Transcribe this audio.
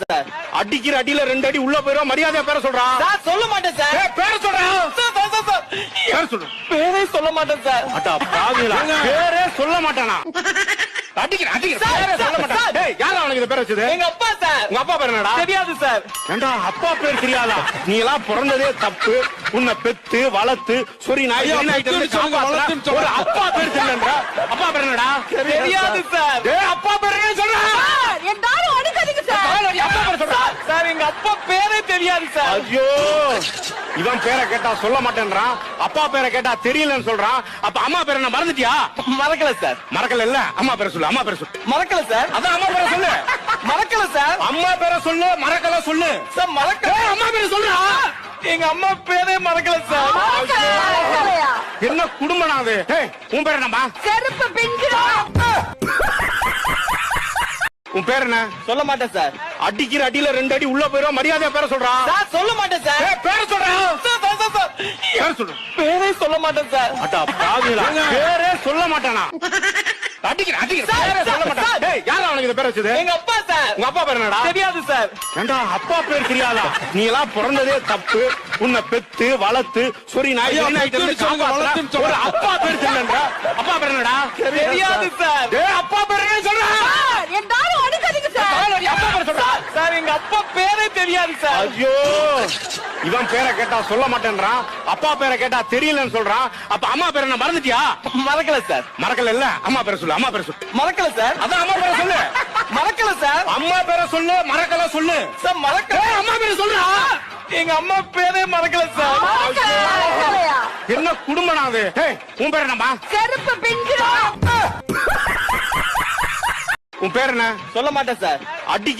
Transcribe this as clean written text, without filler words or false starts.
Sir. அடிக்கிற அடியில 2 அடி உள்ள போயிரும். மரியாதையா பேர சொல்றான். சார் சொல்ல மாட்டேன் சார். பேர சொல்றான். Sir sir sir sir. பேர சொல்றான். பேரே சொல்ல மாட்டேன் சார். அடா பாவிகளா, பேரே சொல்ல மாட்டானா? அடிக்கிற பேரே சொல்ல மாட்டான். டேய், யாரா அவனுக்கு இந்த பேர் வச்சது? எங்க அப்பா சார். உங்க அப்பா பேர் என்னடா? தெரியாது சார். ஏண்டா அப்பா பேர் தெரியாதா? நீ எல்லாம் பிறந்ததே தப்பு. உன்னை பெத்து வளர்த்து சொரி நாய் ஒரு அப்பா பேர் தெரியலன்றா. அப்பா பேர் என்னடா? தெரியாது சார். டேய், அப்பா பேர் என்ன சொல்றா? எல்லாரும் அடிக்காதீங்க சார். அப்பா பேர் சொல்றா. சார் எங்க அப்பா பேரே தெரியாது சார். ஐயோ, இவன் பேரை கேட்டா சொல்ல மாட்டேன்றான். அப்பா பேரை கேட்டா தெரியலன்னு சொல்றான். அப்ப அம்மா பேரை என்ன மறந்துட்டியா? மறக்கல சார். மறக்கல இல்ல, அம்மா பேரை சொல்லு. அம்மா பேரை சொல்லு. மறக்கல சார். அதான் அம்மா பேரை சொல்லு. மறக்கல சார். அம்மா பேரை சொல்லு. மறக்கல சொல்லு. சார் மறக்கல. அம்மா பேரை சொல்றா. எங்க அம்மா பேரே மறக்கல சார். மறக்கலையா? என்ன குடும்பம் அது? உன் பேர் என்னம்மா? செருப்பு பிஞ்சிரும். உன் பேர் என்ன? சொல்ல மாட்டேன் சார். அடிக்கிற அடியில 2 அடி உள்ள போயிரும். மரியாதையா பேர சொல்றான். சார் சொல்ல மாட்டேன் சார். பேர சொல்றான். Sir sir sir sir. பேர சொல்றான். பேரே சொல்ல மாட்டேன் சார். அடா பாவிகளா, பேரே சொல்ல மாட்டானா? அடிக்கிற பேரே சொல்ல மாட்டான். டேய், யாரா அவனுக்கு இந்த பேர் வச்சது? எங்க அப்பா சார். உங்க அப்பா பேர் என்னடா? தெரியாது சார். ஏண்டா அப்பா பேர் தெரியாதா? நீ எல்லாம் பிறந்ததே தப்பு. உன்னை பெத்து வளர்த்து சொரி நாய் ஒரு அப்பா பேர் தெரியலன்றா. அப்பா பேர் என்னடா? தெரியாது சார். டேய், அப்பா பேர் என்ன சொல்றா? எல்லாரும் அடிக்காதீங்க சார். அப்பா பேர் சொல்றா. சார் எங்க அப்பா பேரே தெரியாது சார். ஐயோ, இவன் பேரை கேட்டா சொல்ல மாட்டேன்றான். அப்பா பேரை கேட்டா தெரியலன்னு சொல்றான். அப்ப அம்மா பேரை என்ன மறந்துட்டியா? மறக்கல சார். மறக்கல இல்ல, அம்மா பேரை சொல்லு. அம்மா பேரை சொல்லு. மறக்கல சார். அதான் அம்மா பேரை சொல்லு. மறக்கல சார். அம்மா பேரை சொல்லு. மறக்கல சொல்லு. சார் மறக்கல. அம்மா பேரை சொல்றா. எங்க அம்மா பேரே மறக்கல சார். மறக்கலையா? என்ன குடும்பம் அது? உன் பேர் என்னம்மா? செருப்பு பிஞ்சிரும். உன் பேர் என்ன? சொல்ல மாட்டேன் சார். அடிக்க